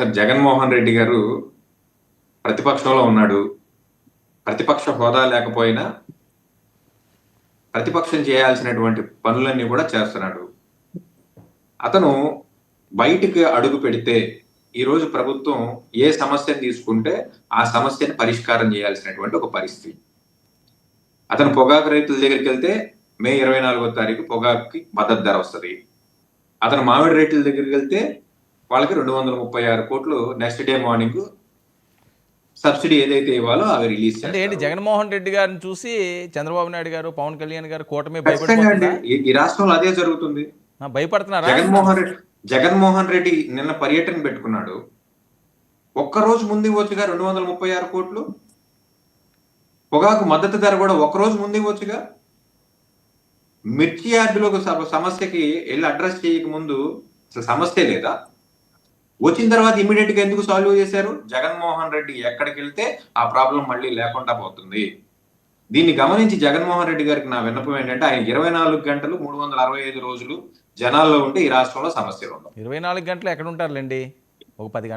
Sir Jaganmohan Reddy గారు ప్రతిపక్షంలో ఉన్నాడు. ప్రతిపక్ష హోదా లేకపోయినా ప్రతిపక్షం చేయాల్సినటువంటి పనులన్నీ కూడా చేస్తున్నాడు. అతను బయటికి అడుగు పెడితే ఈరోజు ప్రభుత్వం ఏ సమస్యను తీసుకుంటే ఆ సమస్యని పరిష్కారం చేయాల్సినటువంటి ఒక పరిస్థితి. అతను పొగాకు రైతుల దగ్గరికెళ్తే మే 24వ తారీఖు పొగాకుకి మద్దతు ధర వస్తది. అతను మామిడి రైతుల దగ్గరికెళ్తే వాళ్ళకి 236 కోట్లు నెక్స్ట్ డే మార్నింగ్ సబ్సిడీ ఏదైతే ఇవ్వాలో అవి రిలీజ్ అంటే ఏంటి చేస్తారు. జగన్మోహన్ రెడ్డి గారిని చూసి చంద్రబాబు నాయుడు గారు, పవన్ కళ్యాణ్ గారు కూటమి ఖచ్చితంగా అండి. భయపడిపోతుందా? ఈ రాష్ట్రంలో అదే జరుగుతుంది. భయపడుతున్నారా అంటున్నాను. జగన్మోహన్ రెడ్డి నిన్న పర్యటన పెట్టుకున్నాడు. ఒక్కరోజు ముందు ఇవ్వచ్చుగా 236 కోట్లు. పొగాకు మద్దతు ధర కూడా ఒక్కరోజు ముందు ఇవ్వచ్చుగా. మిర్చి యార్డులో సమస్యకి వెళ్ళి అడ్రస్ చేయక ముందు అసలు సమస్య లేదా? వచ్చిన తర్వాత ఇమీడియట్ గా ఎందుకు సాల్వ్ చేశారు? జగన్మోహన్ రెడ్డి ఎక్కడికి వెళ్తే ఆ ప్రాబ్లం మళ్ళీ లేకుండా పోతుంది. దీన్ని గమనించి జగన్మోహన్ రెడ్డి గారికి నా విన్నపం ఏంటంటే ఆయన 24 గంటలు 365 రోజులు జనాల్లో ఉంటే ఈ రాష్ట్రంలో సమస్యలు ఉండవు. 24 గంటలు ఎక్కడ ఉంటారులేండి, ఒక 10 గంటలు